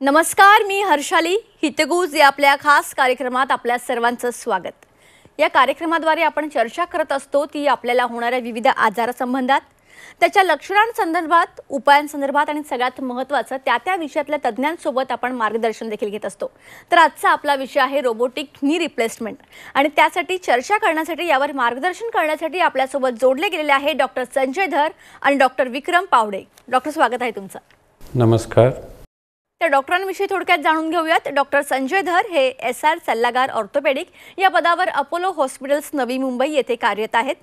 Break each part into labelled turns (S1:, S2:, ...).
S1: नमस्कार, मी हर्षाली हितगुज या आपल्या खास कार्यक्रमात आपल्या सर्वांचं स्वागत। या कार्यक्रमाद्वारे आपण चर्चा करत असतो ती आपल्याला होणाऱ्या विविध आजारासंबंधात, त्याच्या लक्षणांसंदर्भात, उपायांसंदर्भात आणि सगळ्यात महत्त्वाचं त्या विषयातल्या तज्ञांसोबत आपण मार्गदर्शन देखील घेत असतो। तर आजचा आपला विषय आहे रोबोटिक नी रिप्लेसमेंट आणि त्यासाठी चर्चा करण्यासाठी यावर मार्गदर्शन करण्यासाठी आपल्यासोबत जोडले गेलेले आहे डॉक्टर संजय धर आणि डॉक्टर विक्रम पावडे। डॉक्टर, स्वागत आहे तुमचं।
S2: नमस्कार।
S1: तर डॉक्टरांविषयी थोडक्यात जाणून घेऊयात। डॉक्टर संजय धर हे SR सल्लागार ऑर्थोपेडिक या पदावर अपोलो हॉस्पिटल्स नवी मुंबई येथे कार्यरत आहेत।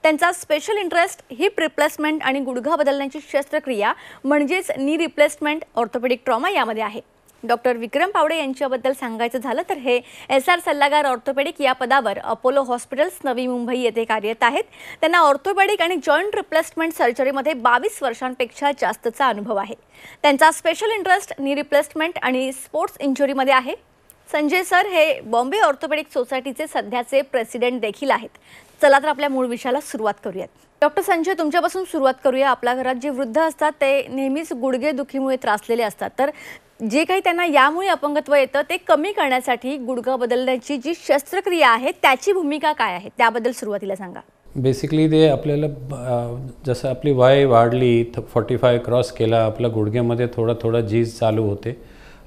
S1: त्यांचा स्पेशल इंटरेस्ट हिप रिप्लेसमेंट आणि गुडघा बदलण्याची शस्त्रक्रिया म्हणजेच नी रिप्लेसमेंट ऑर्थोपेडिक ट्रॉमा यामध्ये आहे। डॉक्टर विक्रम पावडे यांच्याबद्दल सांगायचं झालं तर हे SR सल्लागार ऑर्थोपेडिक या पदावर अपोलो हॉस्पिटल्स नवी मुंबई येथे कार्यरत आहेत। त्यांना ऑर्थोपेडिक आणि जॉइंट रिप्लेसमेंट सर्जरीमध्ये 22 वर्षांपेक्षा जास्तचा अनुभव आहे। त्यांचा स्पेशल इंटरेस्ट नी रिप्लेसमेंट आणि स्पोर्ट्स इंजुरीमध्ये आहे। संजय सर हे बॉम्बे ऑर्थोपेडिक सोसायटीचे सध्याचे प्रेसिडेंट देखील आहेत। चला तर आपल्या मूळ विषयाला सुरुवात करूयात। डॉक्टर संजय, तुमच्यापासून सुरुवात करूया। आपल्या घरात जे वृद्ध असतात ते नेहमीच गुडघे दुखीमुळे त्रासलेले असतात, तर जे काही त्यांना यामुळे अपंगत्व येतं ते कमी करण्यासाठी गुडघा बदलण्याची जी शस्त्रक्रिया आहे त्याची भूमिका काय आहे त्याबद्दल सुरुवातीला सांगा।
S2: बेसिकली ते आपल्याला जसं आपली वय वाढली 45 क्रॉस केला, आपल्या गुडघ्यामध्ये थोडा झीज चालू होते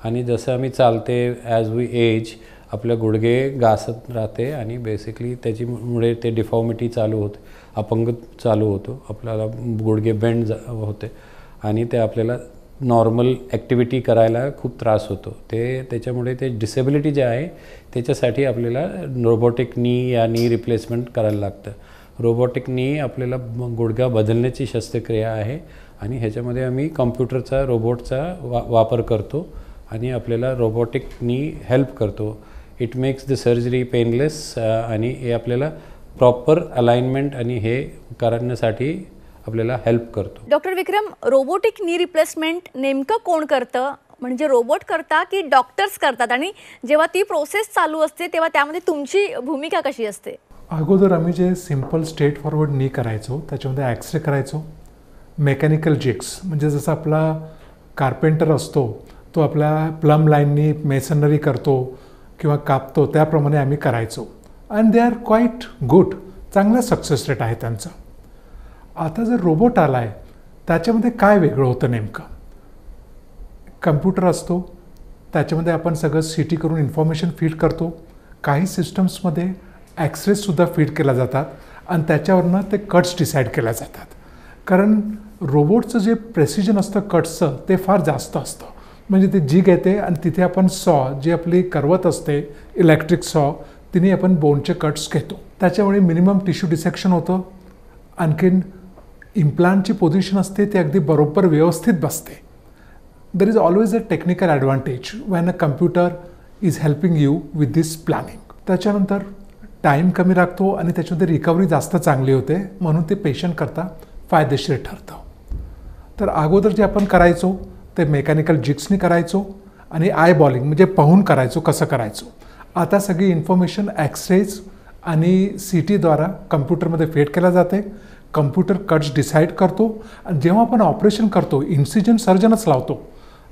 S2: आणि जसं आम्ही चालते ॲज वी एज आपले गुडघे घासत राहते आणि बेसिकली त्याच्यामुळे ते डिफॉर्मिटी चालू होते, अपंग चालू होतो, आपल्याला गुडघे बेंड होते आणि ते आपल्याला नॉर्मल ॲक्टिव्हिटी करायला खूप त्रास होतो। त्याच्यामुळे ते डिसेबिलिटी जे आहे त्याच्यासाठी आपल्याला रोबोटिक नी या नी रिप्लेसमेंट करायला लागतं। रोबोटिक नी आपल्याला गुडघा बदलण्याची शस्त्रक्रिया आहे आणि ह्याच्यामध्ये आम्ही कॉम्प्युटरचा रोबोटचा वापर करतो आणि आपल्याला रोबोटिक नी हेल्प करतो। It makes the surgery painless आणि हे आपल्याला प्रॉपर अलाइनमेंट आणि हे करण्यासाठी आपल्याला हेल्प करतो।
S1: डॉक्टर विक्रम, रोबोटिक नी रिप्लेसमेंट नेमकं कोण करतं? म्हणजे रोबोट करता की डॉक्टर्स करतात? आणि जेव्हा ती प्रोसेस चालू असते तेव्हा त्यामध्ये तुमची भूमिका कशी असते?
S3: अगोदर आम्ही जे सिंपल स्ट्रेट फॉरवर्ड नी करायचो त्याच्यामध्ये एक्सरे करायचो, मेकॅनिकल जिग्स म्हणजे जसं आपला कार्पेंटर असतो तो आपल्या प्लम लाईननी मेसनरी करतो किंवा कापतो त्याप्रमाणे आम्ही करायचो and they are quite good, चांगला सक्सेस रेट आहे त्यांचा। आता जर रोबोट आला आहे त्याच्यामध्ये काय वेगळं होतं नेमकं? कम्प्युटर असतो त्याच्यामध्ये आपण सगळं CT करून इन्फॉर्मेशन फीड करतो, काही सिस्टम्समध्ये एक्सरेसुद्धा फीड केल्या जातात आणि त्याच्यावरनं ते कट्स डिसाईड केल्या जातात। कारण रोबोटचं जे प्रेसिजन असतं कट्सचं ते फार जास्त असतं, म्हणजे ते जिग येते आणि तिथे आपण जी आपली करवत असते इलेक्ट्रिक तिने आपण बोनचे कट्स घेतो, त्याच्यामुळे मिनिमम टिश्यू डिसेक्शन होतं। आणखीन इम्प्लांटची पोझिशन असते ती अगदी बरोबर व्यवस्थित बसते। There is always a technical advantage van a computer is helping you with this planning. त्याच्यानंतर टाईम कमी लागतो आणि त्याच्यामध्ये रिकव्हरी जास्त चांगली होते, म्हणून ते पेशंट करता फायदेशीर ठरतं। तर अगोदर जे आपण करायचो ते मेकॅनिकल जिग्सनी करायचो आणि आय बॉलिंग म्हणजे पाहून करायचो कसं करायचो। आता सगळी इन्फॉर्मेशन एक्सरेज आणि CTद्वारा कम्प्युटरमध्ये फीड केल्या जाते, कम्प्युटर कट्स डिसाईड करतो आणि जेव्हा आपण ऑपरेशन करतो इन्सिजन सर्जनच लावतो।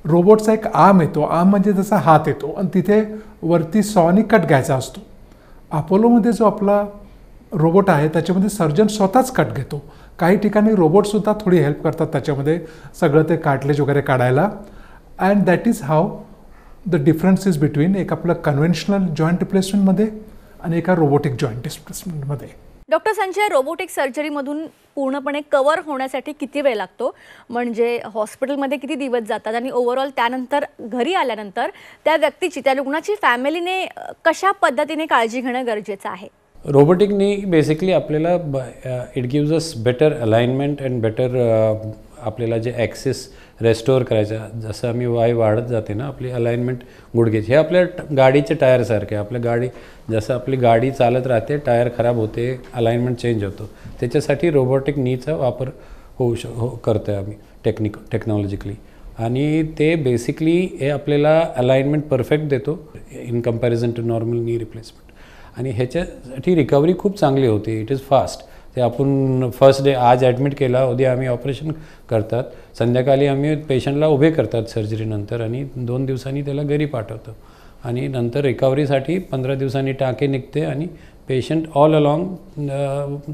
S3: रोबोटचा एक आर्म येतो, आर्म म्हणजे जसा हात येतो आणि तिथे वरती सॉनी कट घ्यायचा असतो। अपोलोमध्ये जो आपला रोबोट आहे त्याच्यामध्ये सर्जन स्वतःच कट घेतो, काही ठिकाणी रोबोटसुद्धा थोडी हेल्प करतात त्याच्यामध्ये सगळं ते कार्टिलेज वगैरे काढायला। And that is how the difference is between एक आपलं कन्व्हेन्शनल जॉईंट रिप्लेसमेंटमध्ये आणि एका रोबोटिक जॉईंट रिप्लेसमेंटमध्ये।
S1: डॉक्टर संजय, रोबोटिक सर्जरीमधून पूर्णपणे कव्हर होण्यासाठी किती वेळ लागतो? म्हणजे हॉस्पिटलमध्ये किती दिवस जातात आणि ओव्हरऑल त्यानंतर घरी आल्यानंतर त्या व्यक्तीची, त्या रुग्णाची फॅमिलीने कशा पद्धतीने काळजी घेणं गरजेचं आहे?
S2: रोबोटिकनी बेसिकली आपल्याला it gives us better alignment and better आपल्याला जे ॲक्सेस रेस्टोअर करायचं, जसं आम्ही वय वाढत जाते ना आपली अलाइनमेंट गुडघ्याची, हे आपल्या गाडीचे टायरसारखे, आपल्या गाडी जसं आपली गाडी चालत राहते टायर खराब होते अलाइनमेंट चेंज होतो, त्याच्यासाठी रोबोटिक नीचा वापर करतो आहे आम्ही टेक्नॉलॉजिकली आणि ते बेसिकली हे आपल्याला अलाइनमेंट परफेक्ट देतो in comparison to normal knee replacement आणि ह्याच्यासाठी रिकव्हरी खूप चांगली होती, इट इज फास्ट। ते आपण फर्स्ट डे आज ॲडमिट केला, उद्या आम्ही ऑपरेशन करतात, संध्याकाळी आम्ही पेशंटला उभे करतात सर्जरीनंतर आणि 2 दिवसांनी त्याला घरी पाठवतो आणि नंतर रिकव्हरीसाठी 15 दिवसांनी टाके निघते आणि पेशंट ऑल अलॉंग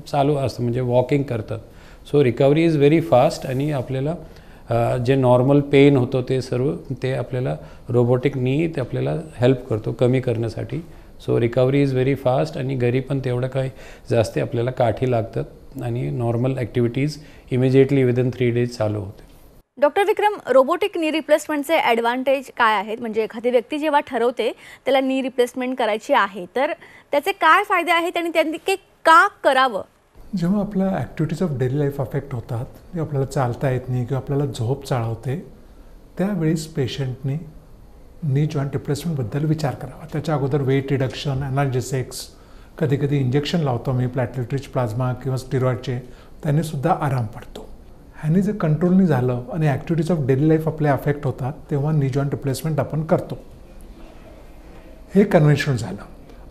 S2: चालू असतं, म्हणजे वॉकिंग करतात. So recovery is very fast आणि आपल्याला जे नॉर्मल पेन होतं ते सर्व ते आपल्याला रोबोटिक नी ते आपल्याला हेल्प करतो कमी करण्यासाठी. So recovery is very fast आणि घरी पण तेवढं काही जास्त आपल्याला काठी लागतात आणि normal activities immediately within 3 days चालू होते.
S1: डॉक्टर विक्रम, रोबोटिक नी रिप्लेसमेंटचे ॲडव्हान्टेज काय आहेत? म्हणजे एखादी व्यक्ती जेव्हा ठरवते त्याला नी रिप्लेसमेंट करायची आहे तर त्याचे काय फायदे आहेत आणि त्यांनी ते का करावं?
S3: जेव्हा आपल्या activities of daily life affect होतात, जे आपल्याला चालता येत नाही किंवा आपल्याला झोप चाळवते, त्यावेळेस पेशंटनी नी जॉईंट रिप्लेसमेंटबद्दल विचार करावा. त्याच्या अगोदर वेट रिडक्शन, ॲनाल्जेसिक्स, कधी कधी इंजेक्शन लावतो मी प्लॅटलेट रिच प्लाझ्मा किंवा स्टिरॉइडचे, त्यानेसुद्धा आराम पडतो. ह्यानी जर कंट्रोल नाही झालं आणि ॲक्टिव्हिटीज ऑफ डेली लाईफ आपले अफेक्ट होतात तेव्हा नी जॉईंट रिप्लेसमेंट आपण करतो. हे कन्व्हेन्शनल झालं.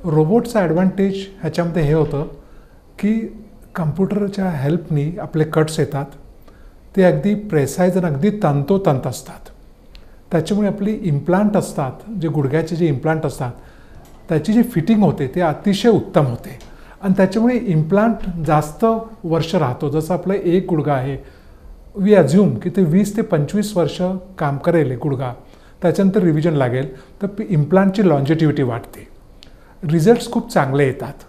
S3: रोबोटचा ॲडव्हान्टेज ह्याच्यामध्ये हे होतं की कम्प्युटरच्या हेल्पनी आपले कट्स येतात, ते अगदी प्रेसाईज आणि अगदी तंतोतंत असतात. त्याच्यामुळे आपली इम्प्लांट असतात, जे गुडघ्याचे जे इम्प्लांट असतात त्याची जी फिटिंग होते ते अतिशय उत्तम होते आणि त्याच्यामुळे इम्प्लांट जास्त वर्ष राहतो. जसं आपलं एक गुडघा आहे, वी अज्युम की ते 20 ते 25 वर्ष काम करेल गुडघा, त्याच्यानंतर रिव्हिजन लागेल तर इम्प्लांटची लॉन्जिटिव्हिटी वाढते, रिझल्ट्स खूप चांगले येतात.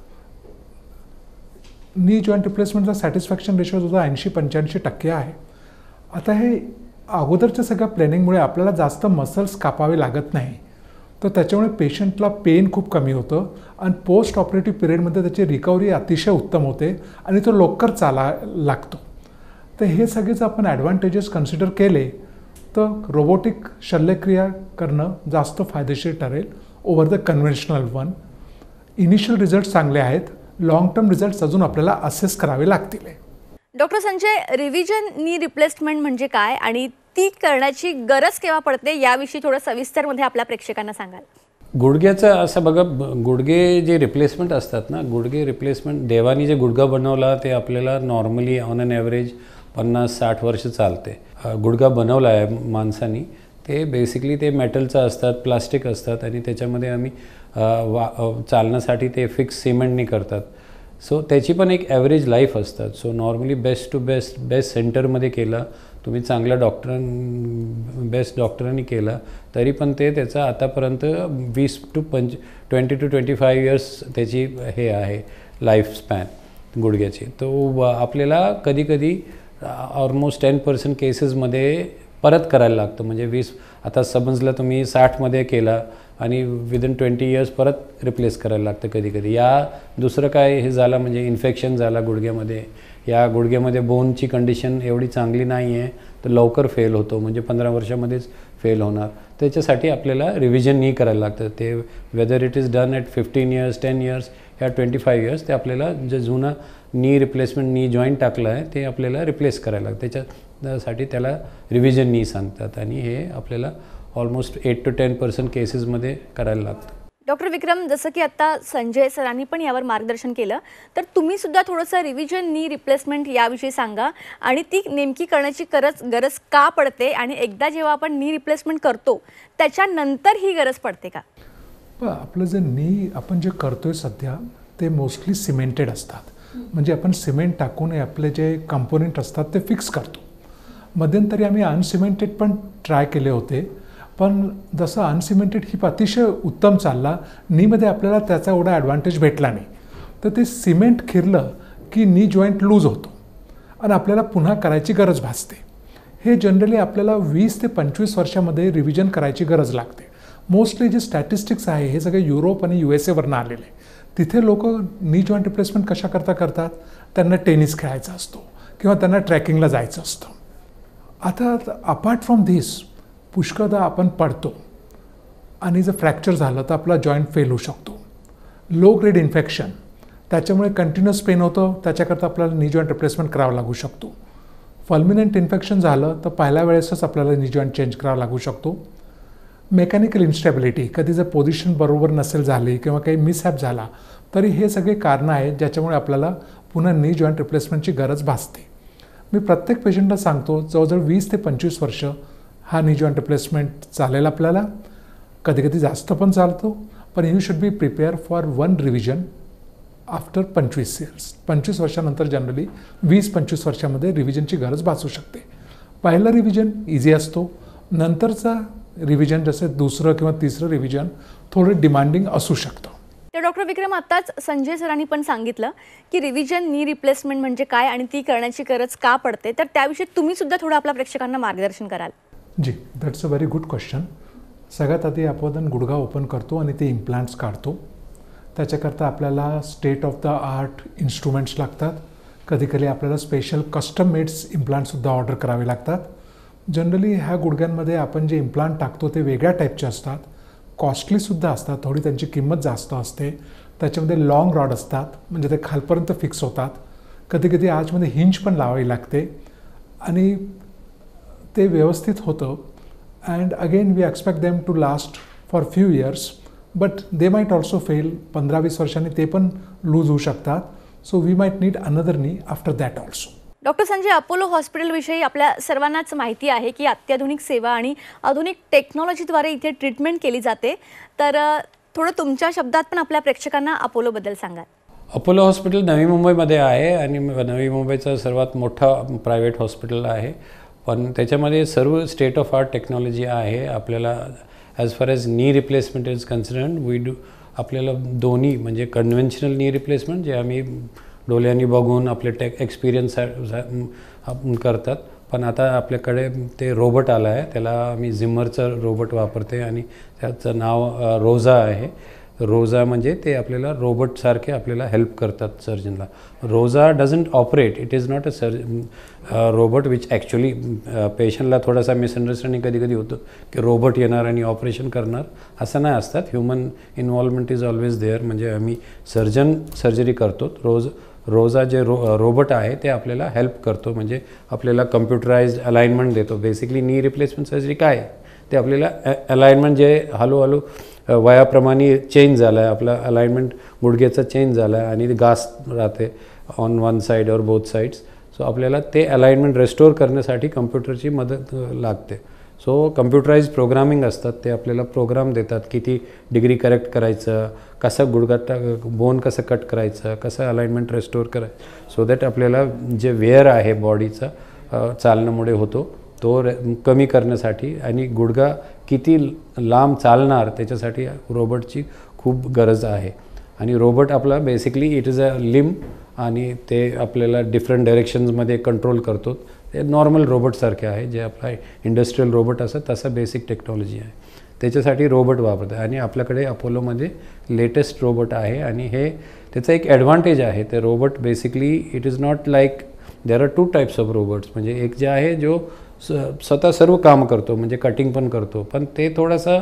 S3: नी जॉईंट रिप्लेसमेंटचा सॅटिस्फॅक्शन रेशो सुद्धा 80-85% आहे. आता हे अगोदरच्या सगळ्या प्लॅनिंगमुळे आपल्याला जास्त मसल्स कापावे लागत नाही, तर त्याच्यामुळे पेशंटला पेन खूप कमी होतं आणि पोस्ट ऑपरेटिव्ह पिरियडमध्ये त्याची रिकव्हरी अतिशय उत्तम होते आणि तो लवकर लागतो. तर हे सगळेच आपण ॲडव्हान्टेजेस कन्सिडर केले तर रोबोटिक शल्यक्रिया करणं जास्त फायदेशीर ठरेल over the conventional one. Initial result चांगले आहेत, लॉंग टर्म रिझल्ट्स अजून आपल्याला असेस करावे लागतील.
S1: Doctor Sanjay, revision knee replacement म्हणजे काय आणि ती करण्याची गरज केव्हा पडते याविषयी थोडं सविस्तरमध्ये आपल्या प्रेक्षकांना सांगाल?
S2: गुडघ्याचं असं बघा, गुडघे जे रिप्लेसमेंट असतात ना, गुडघे रिप्लेसमेंट देवानी जे गुडघा बनवला ते आपल्याला नॉर्मली ऑन अन ॲव्हरेज 50-60 वर्ष चालते. गुडघा बनवला आहे माणसानी ते बेसिकली ते मेटलचं असतात, प्लास्टिक असतात आणि त्याच्यामध्ये आम्ही चालण्यासाठी ते फिक्स सिमेंटनी करतात. सो त्याची पण एक ॲव्हरेज लाईफ असतात. सो नॉर्मली बेस्ट सेंटरमध्ये केला तुम्ही, चांगल्या बेस्ट डॉक्टरांनी केला तरी पण ते त्याचा आतापर्यंत 20 to 25 इयर्स त्याची हे आहे लाईफ स्पॅन गुडघ्याची. तो आपल्याला कधीकधी ऑलमोस्ट 10% केसेसमध्ये परत करायला लागतं. म्हणजे 20 आता समजलं तुम्ही 60मध्ये केला आणि विदिन 20 इयर्स परत रिप्लेस करायला लागतं कधीकधी. या दुसरं काय हे झालं म्हणजे इन्फेक्शन झाला गुडघ्यामध्ये, या गुडघ्यामध्ये बोनची कंडिशन एवढी चांगली नाही आहे तर लवकर फेल होतो, म्हणजे 15 वर्षामध्येच फेल होणार. त्याच्यासाठी आपल्याला रिव्हिजन नी करायला लागतं. ते whether it is done at 15 years, 10 years या 25 इयर्स, ते आपल्याला जे जुनं नी रिप्लेसमेंट नी जॉईंट टाकलं आहे ते आपल्याला रिप्लेस करायला लागतं. त्याच्यासाठी त्याला रिव्हिजन नी सांगतात आणि हे आपल्याला ऑलमोस्ट 8 to 10% केसेसमध्ये करायला लागतं.
S1: डॉक्टर विक्रम, जसं की आता संजय सरांनी पण यावर मार्गदर्शन केलं तर तुम्ही सुद्धा थोडंसं रिव्हिजन नी रिप्लेसमेंट याविषयी सांगा आणि ती नेमकी करण्याची गरज का पडते आणि एकदा जेव्हा आपण नी रिप्लेसमेंट करतो त्याच्यानंतर ही गरज पडते का?
S3: आपलं जे नी आपण जे करतोय सध्या ते मोस्टली सिमेंटेड असतात, म्हणजे आपण सिमेंट टाकून आपले जे कंपोनेंट असतात ते फिक्स करतो. मध्यंतरी आम्ही अनसिमेंटेड पण ट्राय केले होते, पण जसं अनसिमेंटेड ही अतिशय उत्तम चालला, नीमध्ये आपल्याला त्याचा एवढा ॲडव्हान्टेज भेटला नाही. तर ते सिमेंट खिरलं की नी जॉईंट लूज होतो आणि आपल्याला पुन्हा करायची गरज भासते. हे जनरली आपल्याला 20 ते 25 वर्षामध्ये रिव्हिजन करायची गरज लागते. मोस्टली जे स्टॅटिस्टिक्स आहे हे सगळे युरोप आणि USA वरनं आलेले. तिथे लोक नी जॉईंट रिप्लेसमेंट कशा करतात, त्यांना टेनिस खेळायचा असतो किंवा त्यांना ट्रॅकिंगला जायचं असतं. आता अपार्ट फ्रॉम धिस पुष्कळदा आपण पडतो आणि जर फ्रॅक्चर झालं तर आपला जॉईंट फेल होऊ शकतो. लो ग्रेड इन्फेक्शन, त्याच्यामुळे कंटिन्युअस पेन होतं, त्याच्याकरता आपल्याला नी जॉईंट रिप्लेसमेंट करावा लागू शकतो. फल्मिनंट इन्फेक्शन झालं तर पहिल्या वेळेसच आपल्याला नी जॉईंट चेंज करावा लागू शकतो. मेकॅनिकल इन्स्टॅबिलिटी, कधी जर पोझिशन बरोबर नसेल झाली किंवा काही मिसहॅप झाला तरी हे सगळे कारणं आहेत ज्याच्यामुळे आपल्याला पुन्हा नी जॉईंट रिप्लेसमेंटची गरज भासते. मी प्रत्येक पेशंटला सांगतो जवळजवळ 20 ते 25 वर्ष हा नी जॉईंट रिप्लेसमेंट चालेल आपल्याला. कधी कधी जास्त पण चालतो, पण you should be prepare for one revision after 25 years. 25 वर्षानंतर जनरली 20-25 वर्षामध्ये रिव्हिजनची गरज भासू शकते. पहिलं रिव्हिजन इझी असतो, नंतरचा रिव्हिजन जसे दुसरं किंवा तिसरं रिव्हिजन थोडं डिमांडिंग असू शकतं.
S1: तर डॉक्टर विक्रम, आत्ताच संजय सरांनी पण सांगितलं की रिव्हिजन नी रिप्लेसमेंट म्हणजे काय आणि ती करण्याची गरज का पडते, तर त्याविषयी तुम्ही सुद्धा थोडं आपल्या प्रेक्षकांना मार्गदर्शन कराल?
S3: जी, that's a very good question. सगळ्यात आधी आपण गुडघा ओपन करतो आणि ते इम्प्लांट्स काढतो. त्याच्याकरता आपल्याला state of the art instruments लागतात. कधीकधी आपल्याला स्पेशल कस्टम मेड्स इम्प्लांटसुद्धा ऑर्डर करावे लागतात. जनरली ह्या गुडघ्यांमध्ये आपण जे इम्प्लांट टाकतो ते वेगळ्या टाईपचे असतात, कॉस्टलीसुद्धा असतात, थोडी त्यांची किंमत जास्त असते. त्याच्यामध्ये लॉंग रॉड असतात, म्हणजे ते खालपर्यंत फिक्स होतात. कधीकधी आजमध्ये हिंज पण लावावी लागते आणि ते व्यवस्थित होतं. And again we expect them to last for few years, but they might also fail. 15-20 वर्षांनी ते पण लूज होऊ शकतात. So we might need another knee after that also.
S1: Doctor Sanjay, Apollo हॉस्पिटलविषयी आपल्या सर्वांनाच माहिती आहे की अत्याधुनिक सेवा आणि आधुनिक टेक्नॉलॉजीद्वारे इथे ट्रीटमेंट केली जाते. तर थोडं तुमच्या शब्दात पण आपल्या प्रेक्षकांना अपोलोबद्दल सांगा.
S2: अपोलो हॉस्पिटल नवी मुंबईमध्ये आहे आणि नवी मुंबईचं सर्वात मोठा प्रायव्हेट हॉस्पिटल आहे. पण त्याच्यामध्ये सर्व स्टेट ऑफ आर्ट टेक्नॉलॉजी आहे. आपल्याला as far as knee replacement is concerned, we do आपल्याला दोन्ही म्हणजे कन्व्हेन्शनल नी रिप्लेसमेंट जे आम्ही डोळ्यांनी बघून आपले एक्सपिरियन्स करतात, पण आता आपल्याकडे ते रोबोट आला आहे, त्याला आम्ही झिमरचं रोबोट वापरते आणि त्याचं नाव रोजा आहे. रोजा म्हणजे ते आपल्याला रोबोटसारखे आपल्याला हेल्प करतात सर्जनला. रोजा doesn't operate, it is not a robot which actually पेशंटला थोडासा मिसअंडरस्टँडिंग कधी कधी होतं की रोबोट येणार आणि ऑपरेशन करणार, असं नाही असतात. Human involvement is always there. म्हणजे आम्ही सर्जरी करतो. रोजा जे रोबोट आहे ते आपल्याला हेल्प करतो, म्हणजे आपल्याला कम्प्युटराइज्ड अलाइनमेंट देतो. बेसिकली नी रिप्लेसमेंट सर्जरी काय आहे ते आपल्याला अलाइनमेंट जे हळूहळू वयाप्रमाणे चेंज झाला आहे, आपला अलाइनमेंट गुडघ्याचा चेंज झाला आहे आणि घास राहते ऑन वन साईड और बोथ साईड्स. सो आपल्याला ते अलाइनमेंट रेस्टोर करण्यासाठी कम्प्युटरची मदत लागते. सो कम्प्युटराइज्ड प्रोग्रामिंग असतात, ते आपल्याला प्रोग्राम देतात किती डिग्री करेक्ट करायचं, कसं गुडघा बोन कसं कट करायचं, कसं अलाइनमेंट रेस्टोर करायचं, सो दॅट आपल्याला जे वेअर आहे बॉडीचा चालण्यामुळे होतो तो कमी करण्यासाठी आणि गुडघा किती लांब चालणार त्याच्यासाठी रोबोटची खूप गरज आहे. आणि रोबोट आपला basically it is a limb आणि ते आपल्याला डिफरंट डायरेक्शन्समध्ये कंट्रोल करतो. ते नॉर्मल रोबोटसारखे आहे, जे आपला इंडस्ट्रियल रोबोट असं तसं बेसिक टेक्नॉलॉजी आहे. त्याच्यासाठी रोबोट वापरतात आणि आपल्याकडे अपोलोमध्ये लेटेस्ट रोबोट आहे आणि हे त्याचा एक ॲडव्हान्टेज आहे. ते robot basically it is not like there are 2 types of robots. म्हणजे एक जे आहे जो स्वतः सर्व काम करतो, म्हणजे कटिंग पण करतो, पण ते थोडासा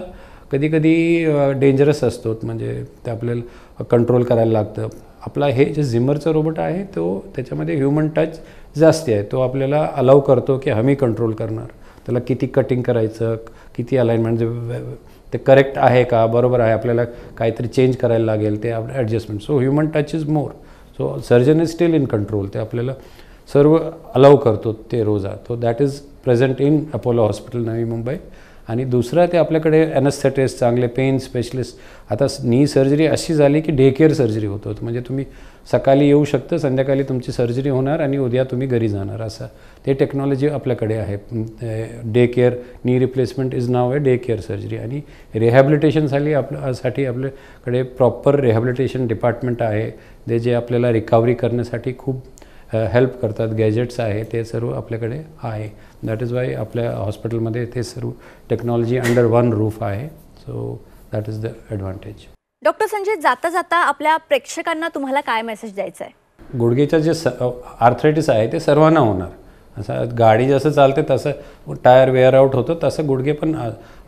S2: कधी कधी डेंजरस असतो, म्हणजे ते आपल्याला कंट्रोल करायला लागतं. आपला हे जे झिमरचं रोबोट आहे तो त्याच्यामध्ये ह्युमन टच जास्ती आहे. तो आपल्याला अलाव करतो की आम्ही कंट्रोल करणार, त्याला किती कटिंग करायचं, किती अलाइनमेंट ते करेक्ट आहे का, बरोबर आहे, आपल्याला काहीतरी चेंज करायला लागेल ते adjustment. So human touch is more. So surgeon is steel in control. ते आपल्याला सर्व अलाव करतो ते रोजा. तो that is present in Apollo hospital Navi Mumbai. आणि दुसरं ते आपल्याकडे ॲनेस्थेटिस्ट, चांगले पेन स्पेशलिस्ट. आता नी सर्जरी अशी झाली की डे केअर सर्जरी होतो, म्हणजे तुम्ही सकाळी येऊ शकता, संध्याकाळी तुमची सर्जरी होणार आणि उद्या तुम्ही घरी जाणार, असं ते टेक्नॉलॉजी आपल्याकडे आहे. डे केअर नी रिप्लेसमेंट इज नाव आहे डे केअर सर्जरी. आणि रिहॅबिलिटेशनसाठी आपल्याकडे प्रॉपर रिहॅबिलिटेशन डिपार्टमेंट आहे, जे आपल्याला रिकव्हरी करण्यासाठी खूप हेल्प करतात. गॅजेट्स आहे ते सर्व आपल्याकडे आहे. दॅट इज वाय आपल्या हॉस्पिटलमध्ये ते सर्व टेक्नॉलॉजी अंडर वन रूफ आहे. So that is the advantage.
S1: Doctor Sanjay, जाता जाता आपल्या प्रेक्षकांना तुम्हाला काय मेसेज द्यायचा आहे?
S2: गुडघेचं जे आर्थरायटिस आहे ते सर्वांना होणार. असं गाडी जसं चालते तसं टायर वेअर आउट होतं, तसं गुडघे पण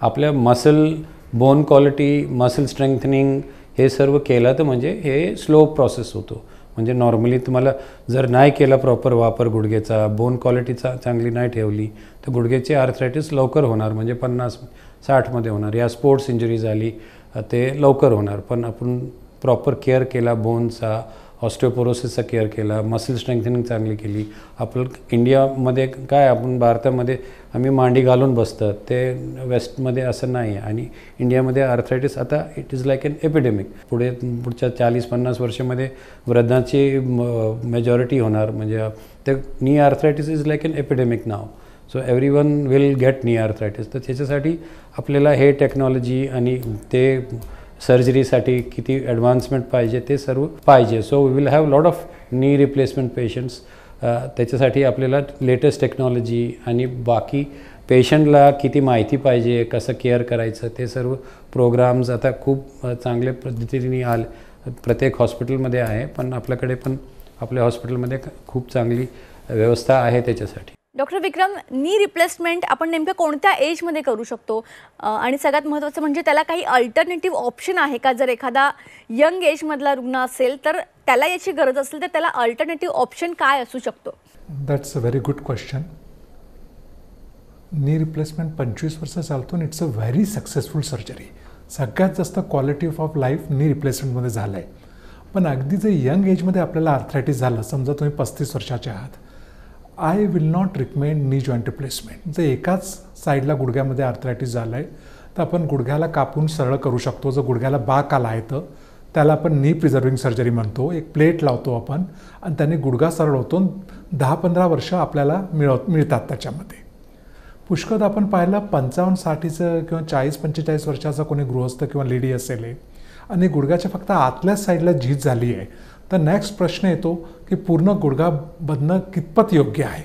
S2: आपल्या muscle bone quality, muscle strengthening हे सर्व केलं तर म्हणजे हे स्लो प्रोसेस होतो. म्हणजे नॉर्मली तुम्हाला जर नाही केला प्रॉपर वापर गुडघेचा, बोन क्वालिटीचा चांगली नाही ठेवली तर गुडघेचे आर्थरायटिस लवकर होणार, म्हणजे 50-60मध्ये होणार. या स्पोर्ट्स इंजुरी झाली ते लवकर होणार. पण आपण प्रॉपर केअर केला बोनचा, ऑस्टिओपोरोसिसचा केअर केला, मसल स्ट्रेंथनिंग चांगली केली. आपलं इंडियामध्ये काय, आपण भारतामध्ये आम्ही मांडी घालून बसतात, ते वेस्टमध्ये असं नाही आहे. आणि इंडियामध्ये आर्थरायटिस आता it is like an epidemic. पुढच्या 40-50 वर्षामध्ये वृद्धांची मेजॉरिटी होणार, म्हणजे ते नी arthritis is like an epidemic now. So everyone will get नी आर्थरायटिस. तर त्याच्यासाठी आपल्याला हे टेक्नॉलॉजी आणि ते सर्जरीसाठी किती ॲडव्हान्समेंट पाहिजे ते सर्व पाहिजे. So we will have lot of knee replacement patients. त्याच्यासाठी आपल्याला लेटेस्ट टेक्नॉलॉजी आणि बाकी पेशंटला किती माहिती पाहिजे, कसं केअर करायचं, ते सर्व प्रोग्राम्स आता खूप चांगल्या पद्धतीने प्रत्येक हॉस्पिटलमध्ये आहे. पण आपल्याकडे पण आपल्या हॉस्पिटलमध्ये खूप चांगली व्यवस्था आहे त्याच्यासाठी.
S1: डॉक्टर विक्रम, नी रिप्लेसमेंट आपण नेमकं कोणत्या एजमध्ये करू शकतो, आणि सगळ्यात महत्त्वाचं म्हणजे त्याला काही अल्टरनेटिव्ह ऑप्शन आहे का? जर एखादा यंग एजमधला रुग्ण असेल तर त्याला याची गरज असेल तर त्याला अल्टरनेटिव्ह ऑप्शन काय असू शकतो?
S3: That's a very good question. Knee replacement 25 वर्ष चालतो आणि it's a very successful surgery. सगळ्यात जास्त क्वालिटी ऑफ लाईफ नी रिप्लेसमेंटमध्ये झालं आहे. पण अगदी जर यंग एजमध्ये आपल्याला आर्थरायटिस झालं, समजा तुम्ही 35 वर्षाचे आहात, आय विल नॉट रिकमेंड नी जॉईंट रिप्लेसमेंट. जर एकाच साईडला गुडघ्यामध्ये आर्थरायटिस झालं आहे तर आपण गुडघ्याला कापून सरळ करू शकतो. जर गुडघ्याला बाक आला आहे तर त्याला आपण नी प्रिझर्विंग सर्जरी म्हणतो. एक प्लेट लावतो आपण आणि त्याने गुडघा सरळ होतो. 10-15 वर्ष आपल्याला मिळतात त्याच्यामध्ये. पुष्कळ आपण पाहिलं 55-60चं किंवा 40-45 वर्षाचा कोणी गृहस्थ किंवा लेडी असेल आणि गुडघ्याच्या फक्त आतल्या साईडला झीज झाली आहे, तर नेक्स्ट प्रश्न येतो की पूर्ण गुडघा बदलणं कितपत योग्य आहे.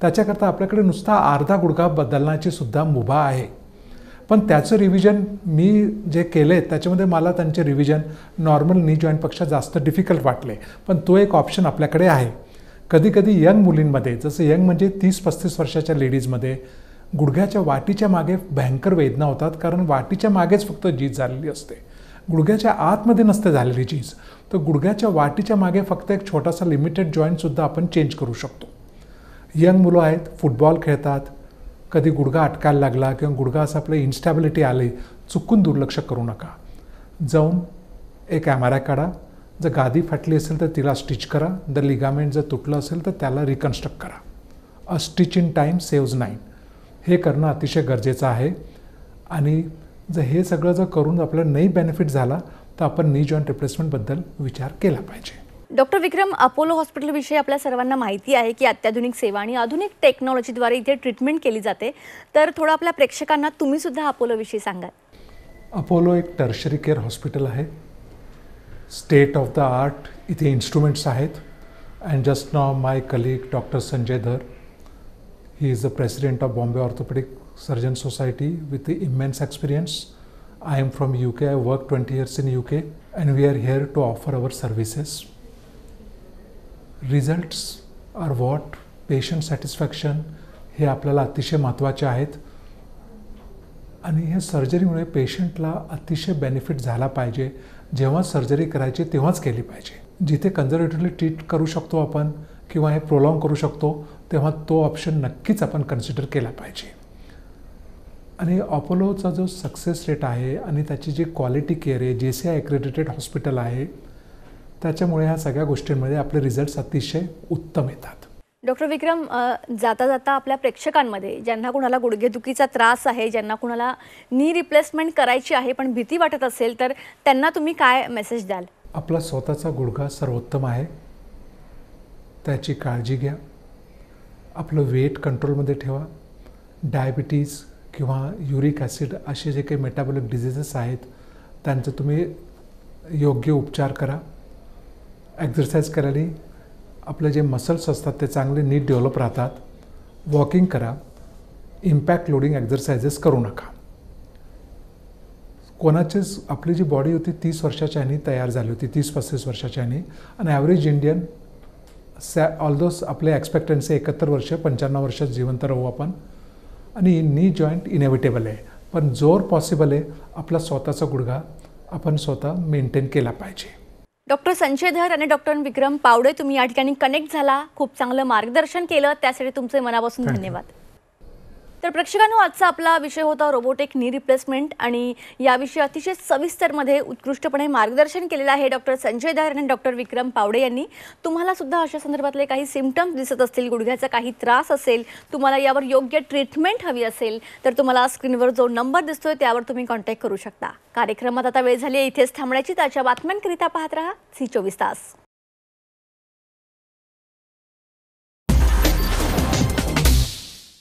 S3: त्याच्याकरता आपल्याकडे नुसता अर्धा गुडघा बदलण्याची सुद्धा मुभा आहे. पण त्याचं रिव्हिजन मी जे केले त्याच्यामध्ये मला त्यांचे रिव्हिजन नॉर्मल नी जॉईंटपेक्षा जास्त डिफिकल्ट वाटले. पण तो एक ऑप्शन आपल्याकडे आहे. कधी कधी यंग मुलींमध्ये, जसं यंग म्हणजे 30-35 वर्षाच्या लेडीजमध्ये गुडघ्याच्या वाटीच्या मागे भयंकर वेदना होतात, कारण वाटीच्या मागेच फक्त झीज झालेली असते, गुडघ्याच्या आतमध्ये नसते झालेली झीज. तर गुडघ्याच्या वाटीच्या मागे फक्त एक छोटासा लिमिटेड जॉईंटसुद्धा आपण चेंज करू शकतो. यंग मुलं आहेत, फुटबॉल खेळतात, कधी गुडघा अटकायला लागला किंवा गुडघा असं आपलं इन्स्टॅबिलिटी आली, चुकून दुर्लक्ष करू नका. जाऊन एक MRI काढा. जर गादी फाटली असेल तर तिला स्टिच करा. जर लिगामेंट जर तुटलं असेल तर त्याला रिकन्स्ट्रक्ट करा. अ स्टिच इन टाईम सेव्ज 9. हे करणं अतिशय गरजेचं आहे. आणि जर हे सगळं जर करून आपल्याला नाही बेनिफिट झाला तर आपण नी जॉईंट रिप्लेसमेंटबद्दल विचार केला पाहिजे.
S1: डॉक्टर विक्रम, अपोलो हॉस्पिटलविषयी आपल्या सर्वांना माहिती आहे की अत्याधुनिक सेवा आणि आधुनिक टेक्नॉलॉजीद्वारे इथे ट्रीटमेंट केली जाते. तर थोडं आपल्या प्रेक्षकांना तुम्ही सुद्धा अपोलोविषयी सांगा.
S3: अपोलो एक टर्शरी केअर हॉस्पिटल आहे. स्टेट ऑफ द आर्ट इथे इन्स्ट्रुमेंट्स आहेत. अँड जस्ट नाव my colleague doctor Sanjay Dhar, he is the president of Bombay orthopedic surgeon society with immense experience. I am from UK. I worked 20 years in UK and we are here to offer our services. Results are what? Patient satisfaction हे आपल्याला अतिशय महत्त्वाचे आहेत. आणि हे सर्जरीमुळे पेशंटला अतिशय benefit झाला पाहिजे. जेव्हा सर्जरी करायची तेव्हाच केली पाहिजे. जिथे कन्झर्वेटिव्हली ट्रीट करू शकतो आपण किंवा हे प्रोलॉंग करू शकतो तेव्हा तो ऑप्शन नक्कीच आपण कन्सिडर केला पाहिजे. आणि अपोलोचा जो सक्सेस रेट आहे आणि त्याची जी क्वालिटी केअर आहे, JCI एक्रेडिटेड हॉस्पिटल आहे, त्याच्यामुळे ह्या सगळ्या गोष्टींमध्ये आपले रिझल्ट्स अतिशय उत्तम येतात.
S1: डॉक्टर विक्रम, जाता जाता आपल्या प्रेक्षकांमध्ये ज्यांना कुणाला गुडघेदुखीचा त्रास आहे, ज्यांना कुणाला नी रिप्लेसमेंट करायची आहे पण भीती वाटत असेल, तर त्यांना तुम्ही काय मेसेज द्याल?
S3: आपला स्वतःचा गुडघा सर्वोत्तम आहे, त्याची काळजी घ्या. आपलं वेट कंट्रोलमध्ये ठेवा. डायबिटीज किंवा युरिक ॲसिड असे जे काही मेटाबॉलिक डिझिजेस आहेत त्यांचं तुम्ही योग्य उपचार करा. एक्झरसाइज केल्याने आपले जे मसल्स असतात ते चांगले नीट डेव्हलप राहतात. वॉकिंग करा. इम्पॅक्ट लोडिंग एक्झरसाइजेस करू नका. कोणाचीच आपली जी बॉडी होती 30 वर्षाच्या ह्यानी तयार झाली होती, 30-35 वर्षाच्या ह्यानी. आणि ॲव्हरेज इंडियन ऑलदोस आपले एक्सपेक्टन्सी 71 वर्ष, 55 वर्षात जिवंत राहू आपण. आणि नी जॉईंट इनेव्हिटेबल आहे, पण जोर पॉसिबल आहे आपला स्वतःचा गुडघा आपण स्वतः मेंटेन केला पाहिजे.
S1: डॉक्टर संजय धर आणि डॉक्टर विक्रम पावडे, तुम्ही या ठिकाणी कनेक्ट झाला, खूप चांगलं मार्गदर्शन केलं, त्यासाठी तुमचे मनापासून धन्यवाद. तर प्रेक्षकांनो, आजचा आपला विषय होता रोबोटिक नी रिप्लेसमेंट आणि याविषयी अतिशय सविस्तरमध्ये उत्कृष्टपणे मार्गदर्शन केलेलं आहे डॉक्टर संजय धर आणि डॉक्टर विक्रम पावडे यांनी. तुम्हाला सुद्धा अशा संदर्भातले काही सिम्पटम्स दिसत असतील, गुडघ्याचा काही त्रास असेल, तुम्हाला यावर योग्य ट्रीटमेंट हवी असेल तर तुम्हाला स्क्रीनवर जो नंबर दिसतोय त्यावर तुम्ही कॉन्टॅक्ट करू शकता. कार्यक्रमात आता वेळ झाली आहे इथेच थांबण्याची. त्याच्या बातम्यांकरिता पाहत रहा झी 24 तास.